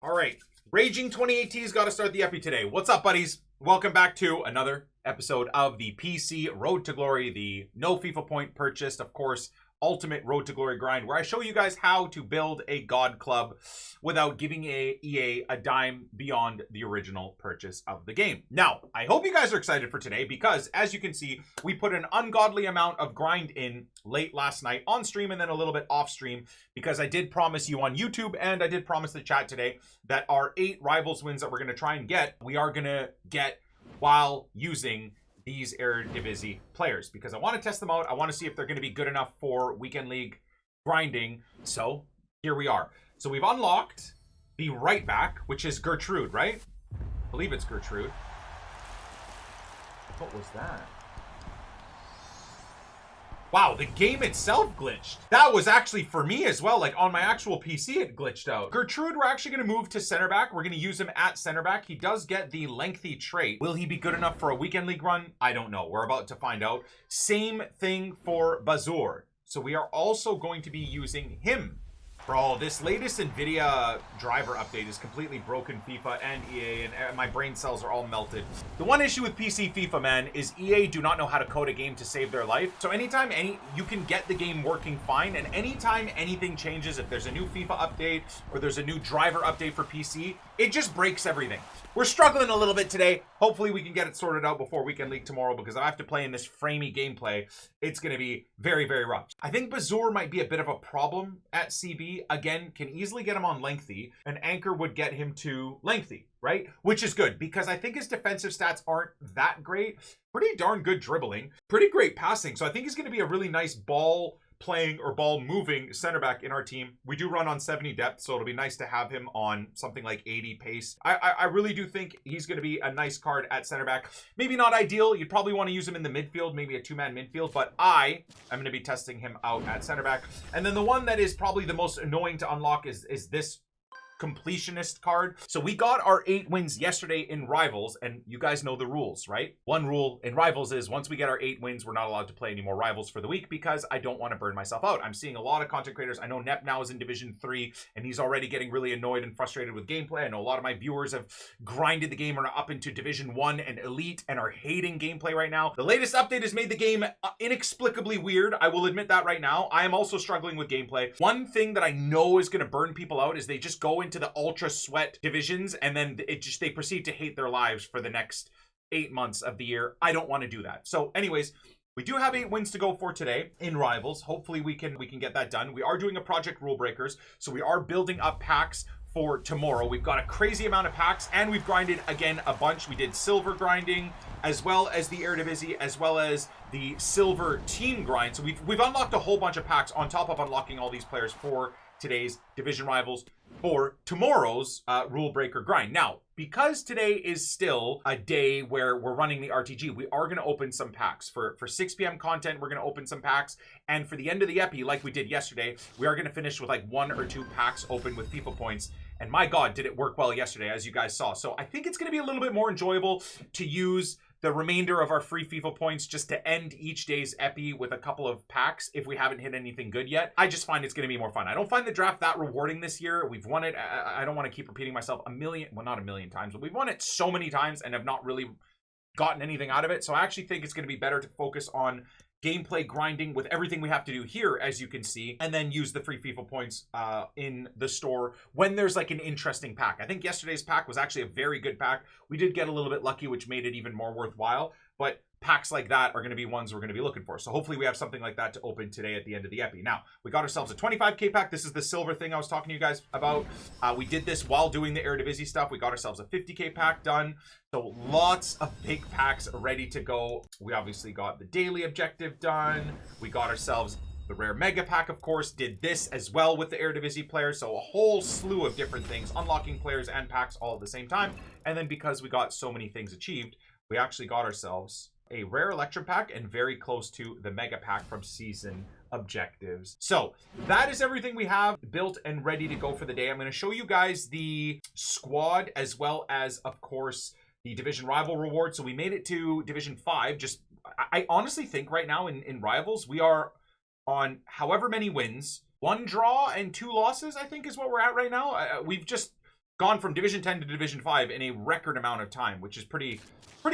All right, Raging 2018's got to start the epi today. What's up, buddies? Welcome back to another episode of the PC Road to Glory, the no FIFA point purchased, of course, ultimate Road to Glory grind, where I show you guys how to build a God Club without giving EA a dime beyond the original purchase of the game. Now, I hope you guys are excited for today because, as you can see, we put an ungodly amount of grind in late last night on stream and then a little bit off stream because I did promise you on YouTube and I did promise the chat today that our 8 Rivals wins that we're going to try and get, we are going to get while using these Eredivisie players because I want to test them out. I want to see if they're going to be good enough for Weekend League grinding. So here we are. So we've unlocked the right back, which is Gertrude, right? I believe it's Gertrude. What was that? Wow, the game itself glitched. That was actually for me as well. Like on my actual PC, it glitched out. Gertrude, we're actually going to move to center back. We're going to use him at center back. He does get the lengthy trait. Will he be good enough for a Weekend League run? I don't know. We're about to find out. Same thing for Bazur. So we are also going to be using him. Bro, this latest NVIDIA driver update is completely broken FIFA and EA, and my brain cells are all melted. The one issue with PC FIFA, man, is EA do not know how to code a game to save their life. So anytime you can get the game working fine, and anytime anything changes, if there's a new FIFA update or there's a new driver update for PC, it just breaks everything. We're struggling a little bit today. Hopefully we can get it sorted out before Weekend League tomorrow because I have to play in this framey gameplay. It's going to be very, very rough. I think Bazur might be a bit of a problem at CB. Again, can easily get him on lengthy. An anchor would get him to lengthy, right? Which is good because I think his defensive stats aren't that great. Pretty darn good dribbling. Pretty great passing. So I think he's going to be a really nice ball playing or ball moving center back in our team. We do run on 70 depth, so it'll be nice to have him on something like 80 pace. I really do think he's going to be a nice card at center back. Maybe not ideal. You'd probably want to use him in the midfield, maybe a 2-man midfield, but I am going to be testing him out at center back. And then the one that is probably the most annoying to unlock is this completionist card. So we got our 8 wins yesterday in Rivals, and you guys know the rules, right? One rule in Rivals is once we get our 8 wins, we're not allowed to play any more Rivals for the week because I don't want to burn myself out. I'm seeing a lot of content creators. I know Nep now is in Division 3 and he's already getting really annoyed and frustrated with gameplay. I know a lot of my viewers have grinded the game and are up into Division 1 and Elite and are hating gameplay right now. The latest update has made the game inexplicably weird. I will admit that right now. I am also struggling with gameplay. One thing that I know is going to burn people out is they just go into the ultra sweat divisions and then they proceed to hate their lives for the next 8 months of the year. I don't want to do that. So anyways, we do have 8 wins to go for today in Rivals. Hopefully we can get that done. We are doing a Project Rule Breakers, so we are building up packs for tomorrow. We've got a crazy amount of packs and we've grinded again a bunch. We did silver grinding as well as the Eredivisie as well as the silver team grind. So we've unlocked a whole bunch of packs on top of unlocking all these players for today's Division Rivals for tomorrow's Rule Breaker grind. Now, because today is still a day where we're running the RTG, we are going to open some packs. For 6 p.m. content, we're going to open some packs. And for the end of the epi, like we did yesterday, we are going to finish with like 1 or 2 packs open with FIFA points. And my God, did it work well yesterday, as you guys saw. So I think it's going to be a little bit more enjoyable to use the remainder of our free FIFA points just to end each day's epi with a couple of packs if we haven't hit anything good yet. I just find it's going to be more fun. I don't find the draft that rewarding this year. We've won it. I don't want to keep repeating myself not a million times, but we've won it so many times and have not really gotten anything out of it. So I actually think it's going to be better to focus on gameplay grinding with everything we have to do here, as you can see, and then use the free FIFA points in the store when there's like an interesting pack. I think yesterday's pack was actually a very good pack. We did get a little bit lucky, which made it even more worthwhile, but packs like that are going to be ones we're going to be looking for. So hopefully we have something like that to open today at the end of the epi. Now, we got ourselves a 25k pack. This is the silver thing I was talking to you guys about. We did this while doing the Eredivisie stuff. We got ourselves a 50k pack done. So lots of big packs ready to go. We obviously got the daily objective done. We got ourselves the rare mega pack, of course, did this as well with the Eredivisie players. So a whole slew of different things, unlocking players and packs all at the same time. And then because we got so many things achieved, we actually got ourselves a rare Electrum pack and very close to the mega pack from season objectives. So that is everything we have built and ready to go for the day. I'm going to show you guys the squad as well as, of course, the Division Rival reward. So we made it to Division 5. I honestly think right now in Rivals, we are on however many wins, 1 draw and 2 losses, I think is what we're at right now. We've just gone from Division 10 to Division 5 in a record amount of time, which is pretty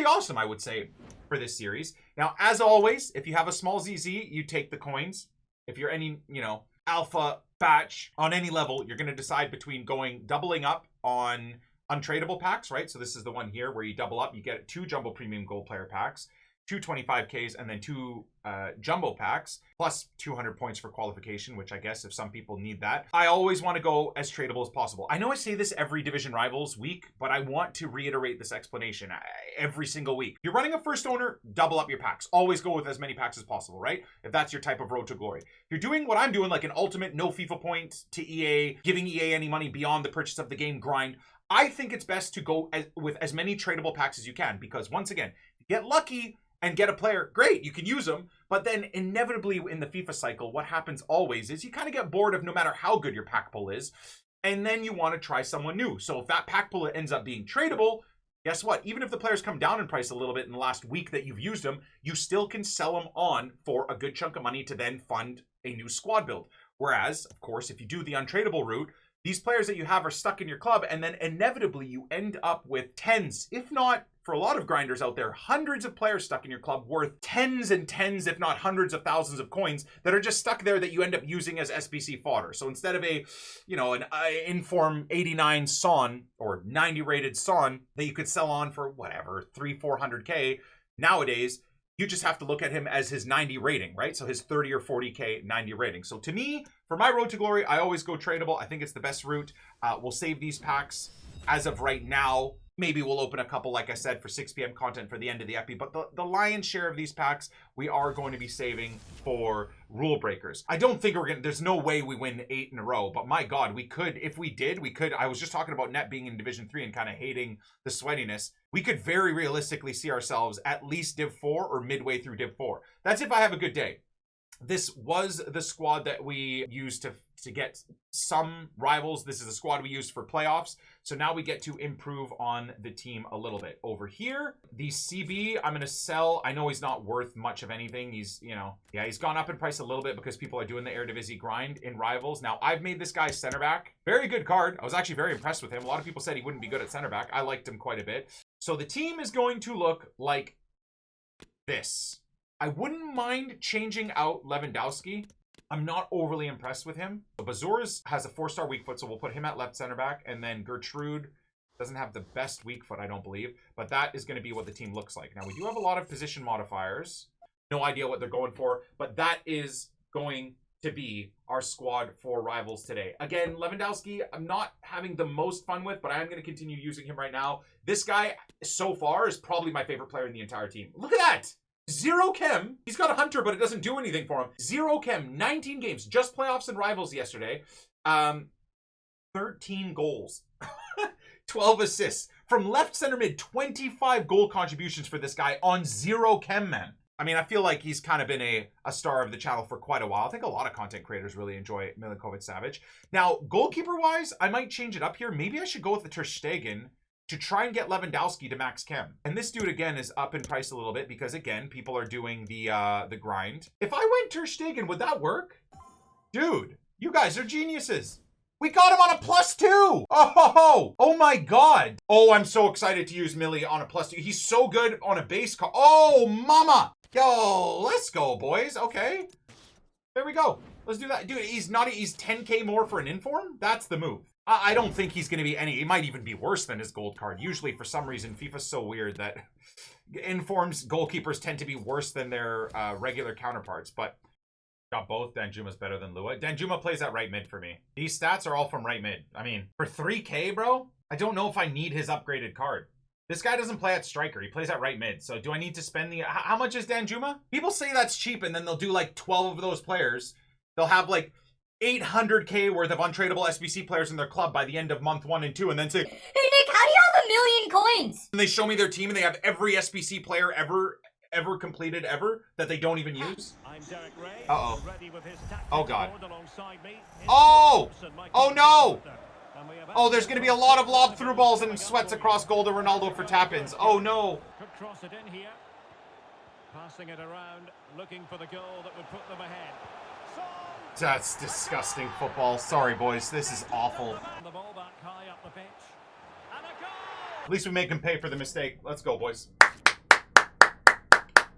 awesome, I would say, for this series. Now, as always, if you have a small ZZ, you take the coins. If you're any, you know, alpha batch on any level, you're going to decide between doubling up on untradeable packs, right? So this is the one here where you double up. You get 2 jumbo premium gold player packs, 2 25Ks, and then 2 jumbo packs, plus 200 points for qualification, which I guess if some people need that. I always want to go as tradable as possible. I know I say this every Division Rivals week, but I want to reiterate this explanation every single week. If you're running a first owner, double up your packs. Always go with as many packs as possible, right? If that's your type of road to glory. If you're doing what I'm doing, like an ultimate no FIFA point to EA, giving EA any money beyond the purchase of the game grind, I think it's best to go with as many tradable packs as you can, because once again, you get lucky and get a player, great, you can use them, but then inevitably in the FIFA cycle, what happens always is you kind of get bored of no matter how good your pack pull is, and then you want to try someone new. So if that pack pull ends up being tradable, guess what? Even if the players come down in price a little bit in the last week that you've used them, you still can sell them on for a good chunk of money to then fund a new squad build. Whereas, of course, if you do the untradeable route, these players that you have are stuck in your club, and then inevitably you end up with tens, if not, for a lot of grinders out there, hundreds of players stuck in your club worth tens and tens, if not hundreds of thousands of coins that are just stuck there that you end up using as SBC fodder. So instead of a, you know, an Inform 89 Son or 90 rated Son that you could sell on for whatever, 300-400K, nowadays, you just have to look at him as his 90 rating, right? So his 30 or 40K 90 rating. So to me, for my road to glory, I always go tradable. I think it's the best route. We'll save these packs as of right now. Maybe we'll open a couple, like I said, for 6 p.m. content for the end of the epi. But the lion's share of these packs, we are going to be saving for rule breakers. I don't think there's no way we win 8 in a row. But my God, we could, if we did, we could. I was just talking about Net being in Division 3 and kind of hating the sweatiness. We could very realistically see ourselves at least Div 4 or midway through Div 4. That's if I have a good day. This was the squad that we used to get some rivals. This is the squad we used for playoffs. So now we get to improve on the team a little bit. Over here, the CB, I'm going to sell. I know he's not worth much of anything. He's, you know, yeah, he's gone up in price a little bit because people are doing the Eredivisie grind in rivals. Now, I've made this guy center back. Very good card. I was actually very impressed with him. A lot of people said he wouldn't be good at center back. I liked him quite a bit. So the team is going to look like this. I wouldn't mind changing out Lewandowski. I'm not overly impressed with him. Bazurs has a 4-star weak foot, so we'll put him at left center back. And then Gertrude doesn't have the best weak foot, I don't believe. But that is going to be what the team looks like. Now, we do have a lot of position modifiers. No idea what they're going for. But that is going to be our squad for rivals today. Again, Lewandowski, I'm not having the most fun with, but I am going to continue using him right now. This guy, so far, is probably my favorite player in the entire team. Look at that! 0 chem. He's got a hunter, but it doesn't do anything for him. 0 chem, 19 games, just playoffs and rivals yesterday. 13 goals, 12 assists. From left center mid, 25 goal contributions for this guy on 0 chem, man. I mean, I feel like he's kind of been a star of the channel for quite a while. I think a lot of content creators really enjoy Milinkovic-Savic. Now, goalkeeper-wise, I might change it up here. Maybe I should go with the Ter Stegen to try and get Lewandowski to max chem. And this dude, again, is up in price a little bit because, again, people are doing the grind. If I went Ter Stegen, would that work? Dude, you guys are geniuses. We got him on a +2. Oh my God. Oh, I'm so excited to use Millie on a +2. He's so good on a base card. Oh, mama. Yo, let's go, boys. Okay. There we go. Let's do that. Dude, he's 10K more for an inform? That's the move. I don't think he's going to be he might even be worse than his gold card. Usually, for some reason, FIFA's so weird that informs goalkeepers tend to be worse than their regular counterparts. But got both. Danjuma's better than Lua. Danjuma plays at right mid for me. These stats are all from right mid. I mean, for 3K, bro, I don't know if I need his upgraded card. This guy doesn't play at striker. He plays at right mid. So do I need to spend the... How much is Danjuma? People say that's cheap, and then they'll do like 12 of those players. They'll have like 800K worth of untradeable SBC players in their club by the end of month 1 and 2, and then say, "Hey Nick, how do you have 1,000,000 coins?" And they show me their team, and they have every SBC player ever completed that they don't even use. Uh-oh. Oh, God. Oh! Oh, no! Oh, there's going to be a lot of lob through balls and sweats across goal to Ronaldo for tap-ins. Oh, no. Could cross it in here. Passing it around, looking for the goal that would put them ahead. That's disgusting football. Sorry, boys. This is awful. At least we make him pay for the mistake. Let's go, boys.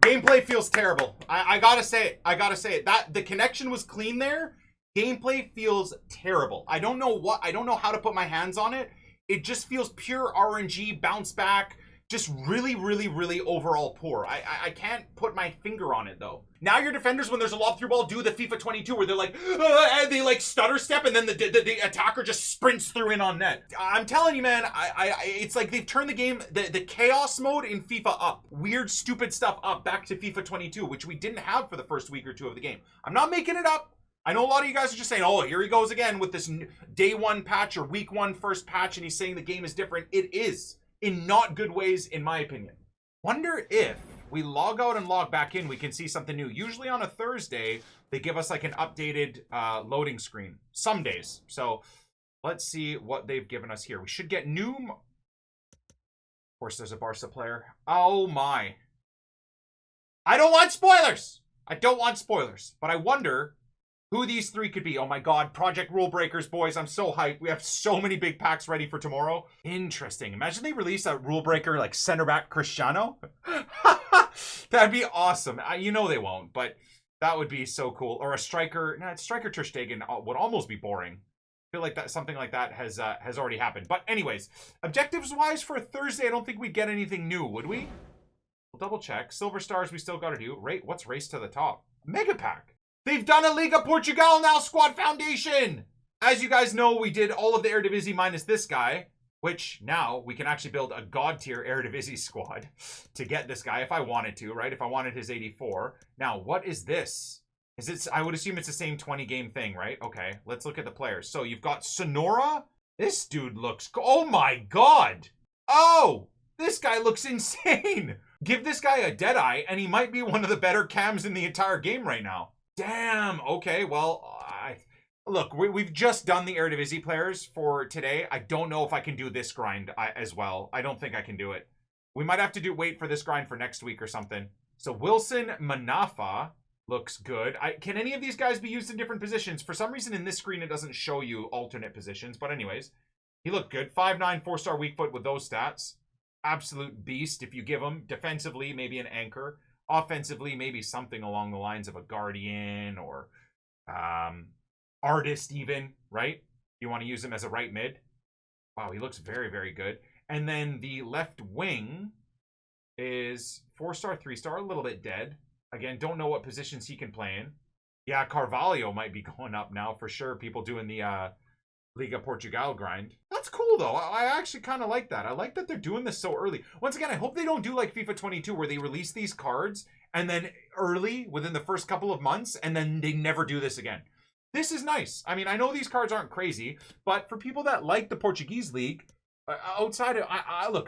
Gameplay feels terrible. I gotta say it. I gotta say it. The connection was clean there. Gameplay feels terrible. I don't know how to put my hands on it. It just feels pure RNG, bounce back. Just really, really, really overall poor. I can't put my finger on it, though. Now your defenders, when there's a lob through ball, do the FIFA 22 where they're like, and they like stutter step, and then the attacker just sprints through in on net. I'm telling you, man, it's like they've turned the game, the chaos mode in FIFA up. Weird, stupid stuff up back to FIFA 22, which we didn't have for the first week or two of the game. I'm not making it up. I know a lot of you guys are just saying, oh, here he goes again with this day one patch or week one first patch, and he's saying the game is different. It is. In not good ways, in my opinion. Wonder if we log out and log back in, we can see something new. Usually on a Thursday, they give us like an updated loading screen. Some days. So let's see what they've given us here. We should get new... Of course, there's a Barca player. Oh my. I don't want spoilers. I don't want spoilers. But I wonder who these three could be. Oh my god, Project Rule Breakers, boys. I'm so hyped. We have so many big packs ready for tomorrow. Interesting. Imagine they release a rule breaker like center back Cristiano. That'd be awesome. You know they won't, but that would be so cool. Or a striker. Nah, striker Ter Stegen would almost be boring. I feel like that something like that has already happened. But anyways, objectives-wise for a Thursday, I don't think we'd get anything new, would we? We'll double check. Silver Stars we still got to do. What's Race to the Top? Mega Pack. They've done a Liga Portugal now, Squad Foundation! As you guys know, we did all of the Eredivisie minus this guy, which now we can actually build a God tier Eredivisie squad to get this guy if I wanted to, right? If I wanted his 84. Now, what is this? Is it? I would assume it's the same 20 game thing, right? Okay, let's look at the players. So you've got Sonora. This dude looks... Oh my god! Oh! This guy looks insane! Give this guy a Deadeye, and he might be one of the better cams in the entire game right now. Damn. Okay. Well, look, we've just done the Eredivisie players for today. I don't know if I can do this grind as well. I don't think I can do it. We might have to wait for this grind for next week or something. So Wilson Manafa looks good. Can any of these guys be used in different positions? For some reason in this screen it doesn't show you alternate positions. But anyways, he looked good. 5'9", 4-star weak foot with those stats. Absolute beast if you give him. Defensively, maybe an anchor. Offensively, maybe something along the lines of a guardian or artist even, right? You want to use him as a right mid. Wow, he looks very, very good. And then the left wing is 4-star, 3-star, a little bit dead. Again, don't know what positions he can play in. Yeah, Carvalho might be going up now for sure. People doing the Liga Portugal grind. That's cool though. I actually kind of like that. I like that they're doing this so early. Once again, I hope they don't do like FIFA 22 where they release these cards and then early within the first couple of months and then they never do this again. This is nice. I mean, I know these cards aren't crazy, but for people that like the Portuguese league, outside of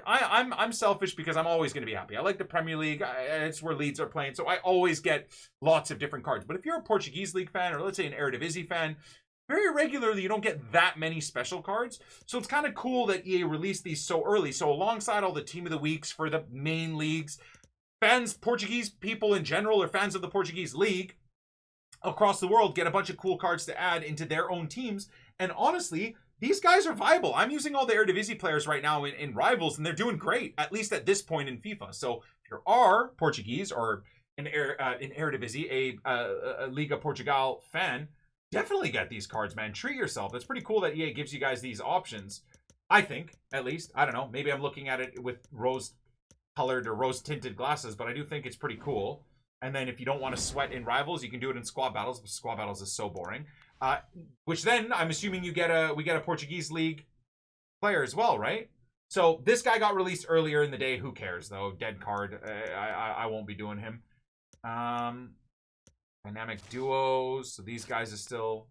I'm selfish because I'm always going to be happy. I like the Premier League. It's where Leeds are playing, so I always get lots of different cards. But if you're a Portuguese league fan or let's say an Eredivisie fan, very regularly, you don't get that many special cards. So it's kind of cool that EA released these so early. So alongside all the Team of the Weeks for the main leagues, fans, Portuguese people in general, or fans of the Portuguese league across the world get a bunch of cool cards to add into their own teams. And honestly, these guys are viable. I'm using all the Eredivisie players right now in Rivals, and they're doing great, at least at this point in FIFA. So if you are Portuguese or in Eredivisie, a Liga Portugal fan, definitely get these cards, man. Treat yourself. It's pretty cool that EA gives you guys these options. I think, at least. I don't know. Maybe I'm looking at it with rose-colored or rose-tinted glasses, but I do think it's pretty cool. And then if you don't want to sweat in Rivals, you can do it in Squad Battles. But Squad Battles is so boring. Which then, I'm assuming we get a Portuguese League player as well, right? So this guy got released earlier in the day. Who cares, though? Dead card. I won't be doing him. Dynamic duos. So these guys are still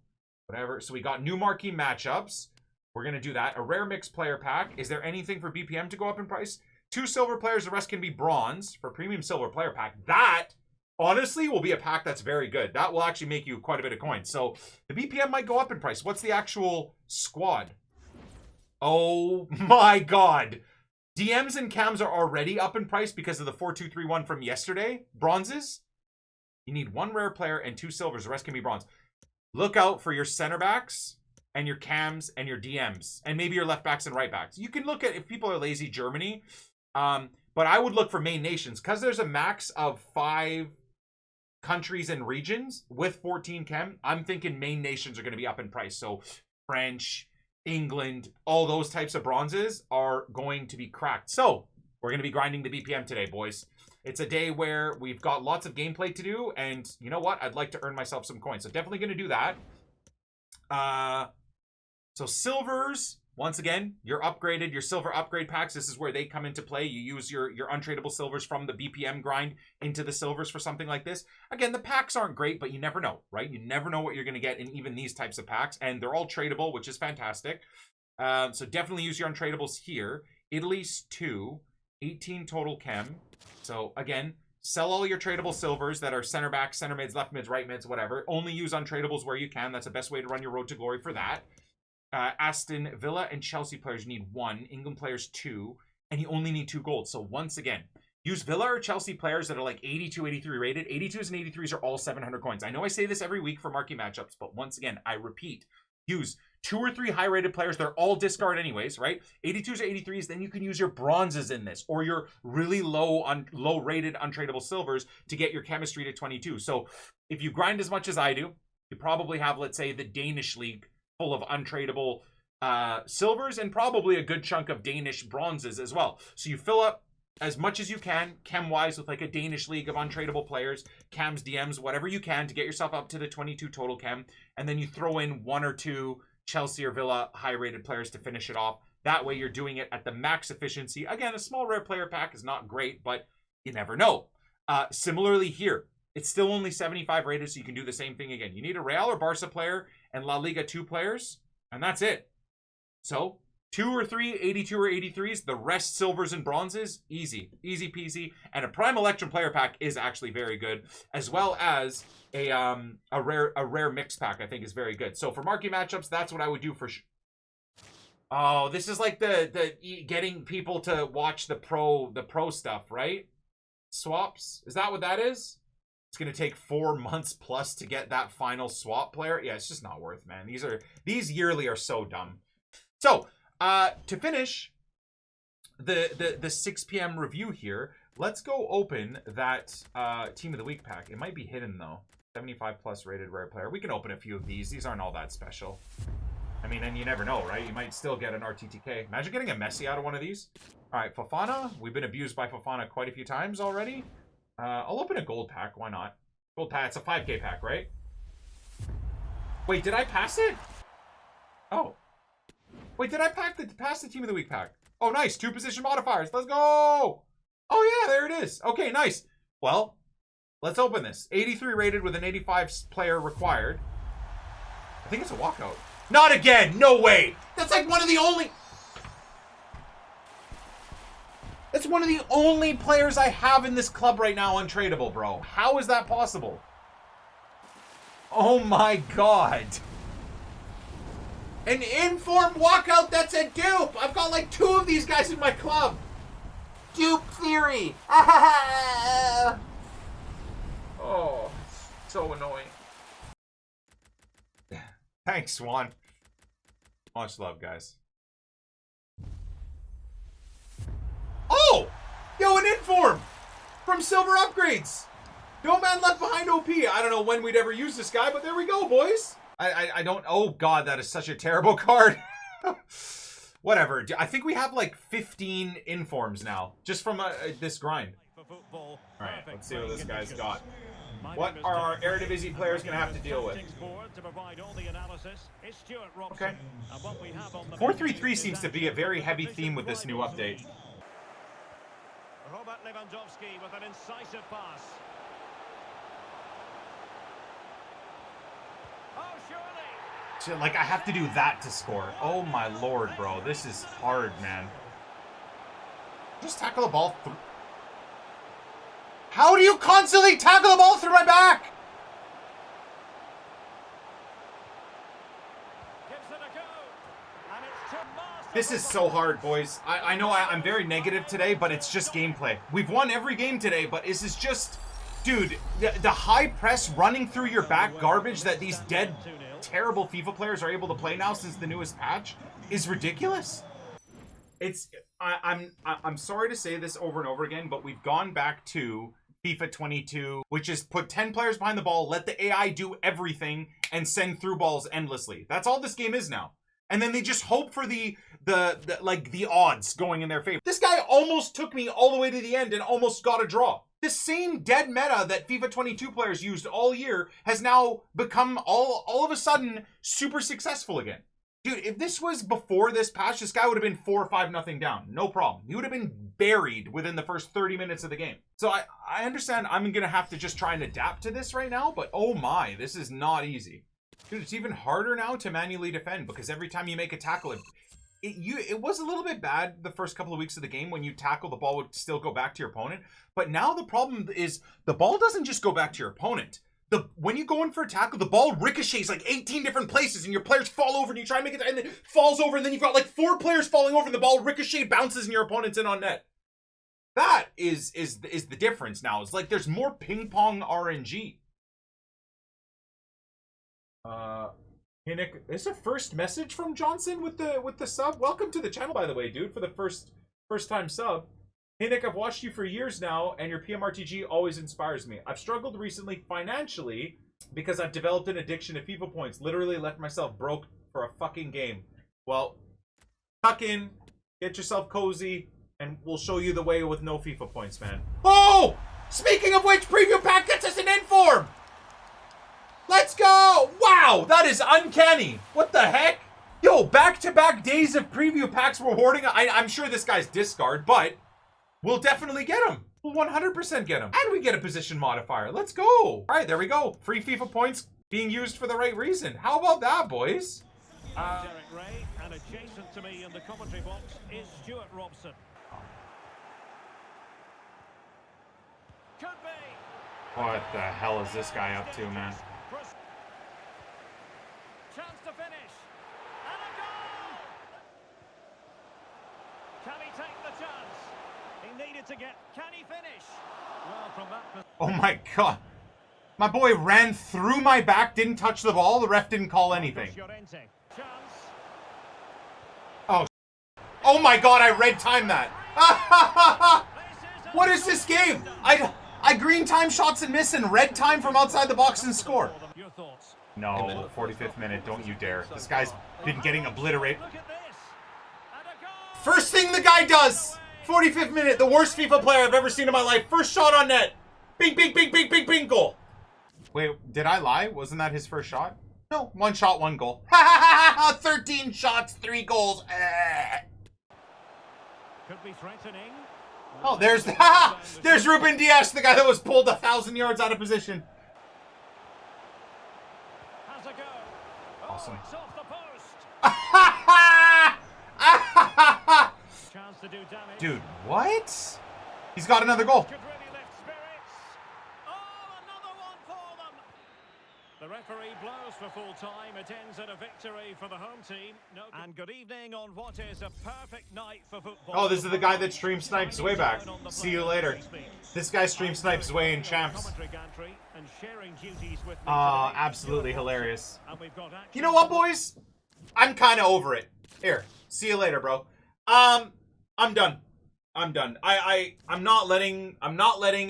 whatever. So we got new marquee matchups. We're going to do that. A rare mixed player pack. Is there anything for BPM to go up in price? 2 silver players. The rest can be bronze for premium silver player pack. That, honestly, will be a pack that's very good. That will actually make you quite a bit of coins. So the BPM might go up in price. What's the actual squad? Oh my god. DMs and cams are already up in price because of the 4231 from yesterday. Bronzes. You need 1 rare player and 2 silvers. The rest can be bronze. look out for your center backs and your cams and your DMs and maybe your left backs and right backs. You can look at, if people are lazy, Germany. But I would look for main nations because there's a max of 5 countries and regions with 14 chem. I'm thinking main nations are going to be up in price. So French, England, all those types of bronzes are going to be cracked. So we're going to be grinding the BPM today, boys. It's a day where we've got lots of gameplay to do. And you know what? I'd like to earn myself some coins. So definitely going to do that. So silvers, once again, your upgraded, your silver upgrade packs. This is where they come into play. You use your untradeable silvers from the BPM grind into the silvers for something like this. Again, the packs aren't great, but you never know, right? You never know what you're going to get in even these types of packs. And they're all tradable, which is fantastic. So definitely use your untradables here. Italy's 2, 18 total chem. So again, sell all your tradable silvers that are center backs, center mids, left mids, right mids, whatever. Only use untradables where you can. That's the best way to run your road to glory for that. Aston Villa and Chelsea players need 1. England players 2. And you only need 2 gold. So once again, use Villa or Chelsea players that are like 82, 83 rated. 82s and 83s are all 700 coins. I know I say this every week for marquee matchups, but once again, I repeat. Use 2 or 3 high-rated players. They're all discard anyways, right? 82s or 83s. Then you can use your bronzes in this or your really low-rated untradeable silvers to get your chemistry to 22. So if you grind as much as I do, you probably have, let's say, the Danish league full of untradeable silvers and probably a good chunk of Danish bronzes as well. So you fill up as much as you can, chem-wise, with like a Danish league of untradeable players, cams, DMs, whatever you can to get yourself up to the 22 total chem. And then you throw in 1 or 2 Chelsea or Villa high-rated players to finish it off. That way you're doing it at the max efficiency. Again, a small rare player pack is not great, but you never know. Similarly here, it's still only 75 rated, so you can do the same thing again. You need a Real or Barca player and La Liga 2 players, and that's it. So 2 or 3 82 or 83s, the rest silvers and bronzes, easy peasy. And a Prime Electrum player pack is actually very good, as well as a rare mix pack. I think is very good. So for marquee matchups, that's what I would do for. Oh, this is like the getting people to watch the pro stuff, right? Swaps, is that what that is? It's going to take 4 months plus to get that final swap player. Yeah, it's just not worth, man. These yearly are so dumb. So, to finish the 6 p.m. review here, let's go open that Team of the Week pack. It might be hidden, though. 75 plus rated rare player. We can open a few of these. These aren't all that special. I mean, and you never know, right? You might still get an RTTK. Imagine getting a Messi out of one of these. All right, Fofana. We've been abused by Fofana quite a few times already. I'll open a gold pack. Why not? Gold pack. It's a 5K pack, right? Wait, did I pass it? Oh. Wait, did I pass the Team of the Week pack? Oh, nice. 2 position modifiers. Let's go. Oh, yeah, there it is. Okay, nice. Well, let's open this. 83 rated with an 85 player required. I think it's a walkout. Not again. No way. That's like one of the only... That's one of the only players I have in this club right now untradeable, bro. How is that possible? Oh my god. An informed walkout that's a dupe. I've got like 2 of these guys in my club. Dupe theory. Oh, so annoying. Thanks, Swan. Much love, guys. Oh! Yo, an inform! From Silver Upgrades! No man left behind OP. I don't know when we'd ever use this guy, but there we go, boys. I don't... Oh, God, that is such a terrible card. Whatever. I think we have like 15 informs now, just from this grind. All right, let's see what this guy's got. What are our Eredivisie players going to have to deal with? Okay. 4-3-3 seems to be a very heavy theme with this new update. Robert Lewandowski with an incisive pass. Oh, surely. Like, I have to do that to score. Oh, my lord, bro. This is hard, man. Just tackle the ball through. How do you constantly tackle the ball through my back? This is so hard, boys. I know I'm very negative today, but it's just gameplay. We've won every game today, but this is just... Dude, the high press running through your back garbage that these dead, terrible FIFA players are able to play now since the newest patch is ridiculous. I'm sorry to say this over and over again, but we've gone back to FIFA 22, which is put 10 players behind the ball, let the AI do everything, and send through balls endlessly. That's all this game is now. And then they just hope for the odds going in their favor. This guy almost took me all the way to the end and almost got a draw. This same dead meta that FIFA 22 players used all year has now become all of a sudden super successful again. Dude, if this was before this patch, this guy would have been 4 or 5-0 down. No problem. He would have been buried within the first 30 minutes of the game. So I understand I'm going to have to just try and adapt to this right now, but oh my, this is not easy. Dude, it's even harder now to manually defend because every time you make a tackle, it was a little bit bad the first couple of weeks of the game when you tackle, the ball would still go back to your opponent. But now the problem is the ball doesn't just go back to your opponent. When you go in for a tackle, the ball ricochets like 18 different places and your players fall over and you try and make it and then it falls over and then you've got like 4 players falling over and the ball ricochet bounces and your opponent's in on net. That is the difference now. It's like there's more ping pong RNG. Hey Nick, is a first message from Johnson with the sub? Welcome to the channel, by the way, dude, for the first time sub. Hey Nick, I've watched you for years now, and your PMRTG always inspires me. I've struggled recently financially because I've developed an addiction to FIFA points. Literally left myself broke for a fucking game. Well, tuck in, get yourself cozy, and we'll show you the way with no FIFA points, man. Oh! Speaking of which, preview pack gets us an inform! Let's go! Wow, that is uncanny. What the heck? Yo, back-to-back days of preview packs rewarding. I'm sure this guy's discard, but we'll definitely get him. We'll 100% get him. And we get a position modifier. Let's go. All right, there we go. Free FIFA points being used for the right reason. How about that, boys? Derek Ray, and adjacent to me in the commentary box is Stuart Robson. Could be. What the hell is this guy up to, man? Chance to finish. And a goal! Can he take the chance? He needed to get. Can he finish? Well, from that. Oh my god. My boy ran through my back, didn't touch the ball. The ref didn't call anything. Oh. Oh my god, I red timed that. What is this game? I green time shots and miss and red time from outside the box and score. Your thoughts? No, 45th minute, don't you dare. This guy's been getting obliterated. First thing the guy does, 45th minute, the worst FIFA player I've ever seen in my life. First shot on net. Bing, bing, bing, bing, bing, bing, goal. Wait, did I lie? Wasn't that his first shot? No, 1 shot, 1 goal. 13 shots, 3 goals. Could be threatening. Oh, there's Ruben Diaz, the guy that was pulled 1,000 yards out of position. Has a go. Awesome. It's off the post. Chance to do damage. Dude, what? He's got another goal. Could really lift spirits. Oh, another one for them. The referee blows for full time. It ends at a victory for the home team. And good evening on what is a perfect night for football. Oh, this is the guy that stream snipes way back. See you later. This guy stream snipes way in champs. Absolutely hilarious. You know what, boys? I'm kind of over it. Here, see you later, bro. I'm done. I'm done. I'm not letting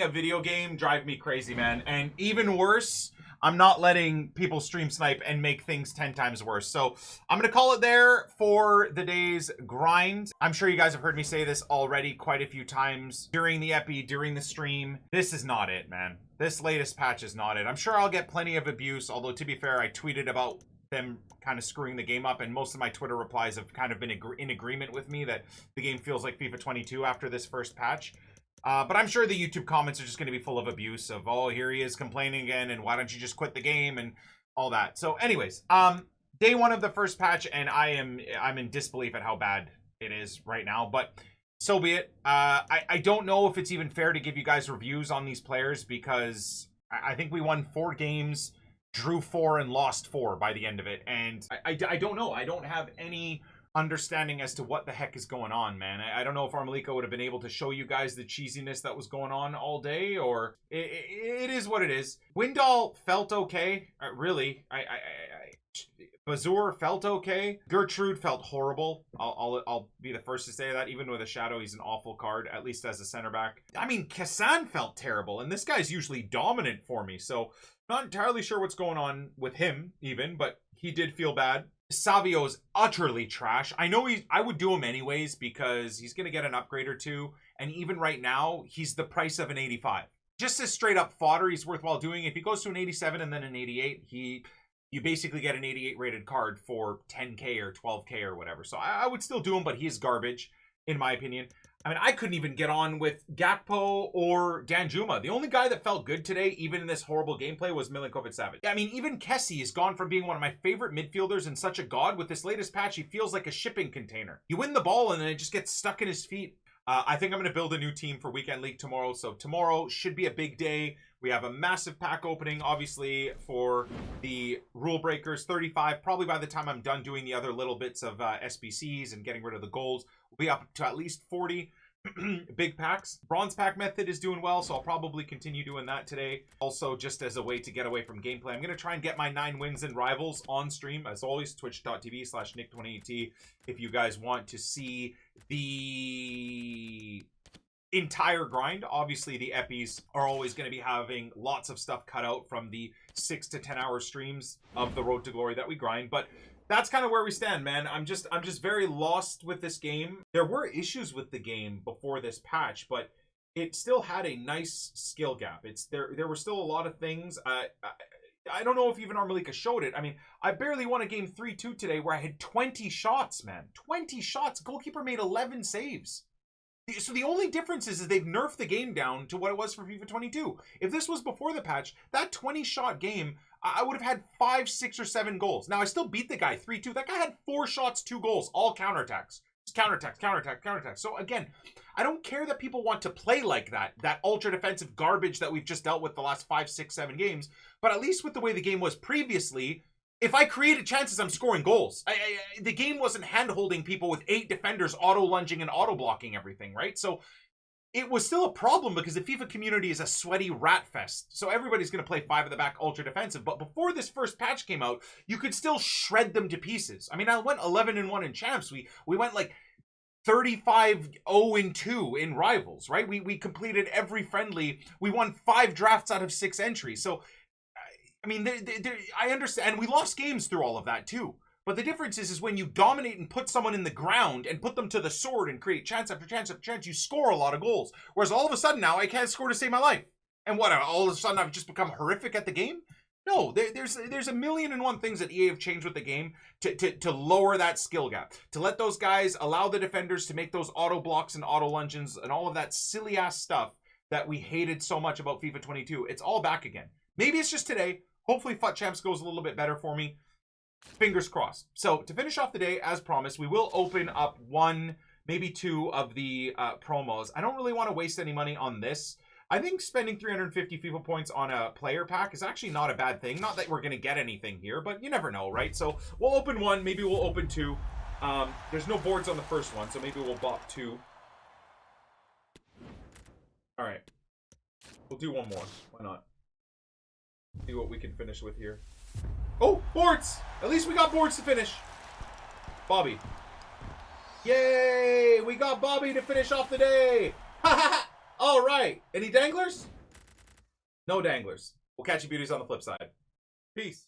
a video game drive me crazy, man. And even worse, I'm not letting people stream snipe and make things 10 times worse. So I'm going to call it there for the day's grind. I'm sure you guys have heard me say this already quite a few times during the epi, during the stream. This is not it, man. This latest patch is not it. I'm sure I'll get plenty of abuse, although to be fair, I tweeted about them kind of screwing the game up, and most of my Twitter replies have kind of been in agreement with me that the game feels like FIFA 22 after this first patch. But I'm sure the YouTube comments are just going to be full of abuse of, oh, here he is complaining again, and why don't you just quit the game and all that. So anyways, day 1 of the first patch, and I'm in disbelief at how bad it is right now, but so be it. I don't know if it's even fair to give you guys reviews on these players because I think we won 4 games, drew 4 and lost 4 by the end of it. And I don't know. I don't have any understanding as to what the heck is going on, man. I don't know if Armalika would have been able to show you guys the cheesiness that was going on all day, or it is what it is. Windall felt okay, really. Bazour felt okay. Gertrude felt horrible. I'll be the first to say that. Even with a shadow, he's an awful card, at least as a center back. I mean, Kassan felt terrible, and this guy's usually dominant for me, so not entirely sure what's going on with him even, but he did feel bad. Savio's utterly trash. I know I would do him anyways because he's going to get an upgrade or two, and even right now, he's the price of an 85. Just as straight up fodder, he's worthwhile doing. If he goes to an 87 and then an 88, you basically get an 88 rated card for 10k or 12k or whatever. So I would still do him, but he's garbage, in my opinion. I mean, I couldn't even get on with Gakpo or Danjuma. The only guy that felt good today, even in this horrible gameplay, was Milinkovic-Savic. I mean, even Kessie has gone from being one of my favorite midfielders and such a god. With this latest patch, he feels like a shipping container. You win the ball and then it just gets stuck in his feet. I think I'm going to build a new team for Weekend League tomorrow. So tomorrow should be a big day. We have a massive pack opening, obviously, for the Rule Breakers. 35, probably by the time I'm done doing the other little bits of SBCs and getting rid of the golds, we'll be up to at least 40 big packs. Bronze pack method is doing well, so I'll probably continue doing that today. Also, just as a way to get away from gameplay, I'm going to try and get my 9 wins in Rivals on stream. As always, twitch.tv/Nick2080 if you guys want to see the entire grind. Obviously, the epis are always going to be having lots of stuff cut out from the 6 to 10 hour streams of the Road to Glory that we grind, but that's kind of where we stand, man. I'm just very lost with this game. There were issues with the game before this patch, but it still had a nice skill gap. There were still a lot of things. I don't know if even Armalika showed it. I mean, I barely won a game 3-2 today where I had 20 shots, man. 20 shots. Goalkeeper made 11 saves. So the only difference is they've nerfed the game down to what it was for FIFA 22. If this was before the patch, that 20-shot game, I would have had 5, 6, or 7 goals. Now, I still beat the guy 3-2. That guy had 4 shots, 2 goals, all counterattacks. Just counterattacks, counterattack, counterattack. So again, I don't care that people want to play like that ultra defensive garbage that we've just dealt with the last 5, 6, 7 games. But at least with the way the game was previously, if I created chances, I'm scoring goals. The game wasn't hand-holding people with 8 defenders auto-lunging and auto-blocking everything, right? So it was still a problem because the FIFA community is a sweaty rat fest. So everybody's going to play 5 at the back ultra defensive. But before this first patch came out, you could still shred them to pieces. I mean, I went 11-1 in champs. We went like 35-0-2 in Rivals, right? We completed every friendly. We won 5 drafts out of 6 entries. So I mean, I understand, and we lost games through all of that too. But the difference is when you dominate and put someone in the ground and put them to the sword and create chance after chance after chance, you score a lot of goals. Whereas all of a sudden now, I can't score to save my life. And what, all of a sudden I've just become horrific at the game? No, there's a million and one things that EA have changed with the game to lower that skill gap. To let those guys allow the defenders to make those auto blocks and auto lunges and all of that silly ass stuff that we hated so much about FIFA 22. It's all back again. Maybe it's just today. Hopefully FUT Champs goes a little bit better for me. Fingers crossed. So to finish off the day, as promised, we will open up 1, maybe 2 of the promos. I don't really want to waste any money on this. I think spending 350 FIFA points on a player pack is actually not a bad thing. Not that we're going to get anything here, but you never know, right? So we'll open 1, maybe we'll open 2. There's no boards on the first one, so maybe we'll bop 2. All right. We'll do 1 more. Why not? See what we can finish with here. Oh, boards! At least we got boards to finish. Bobby. Yay! We got Bobby to finish off the day! Ha ha ha! All right. Any danglers? No danglers. We'll catch you beauties on the flip side. Peace.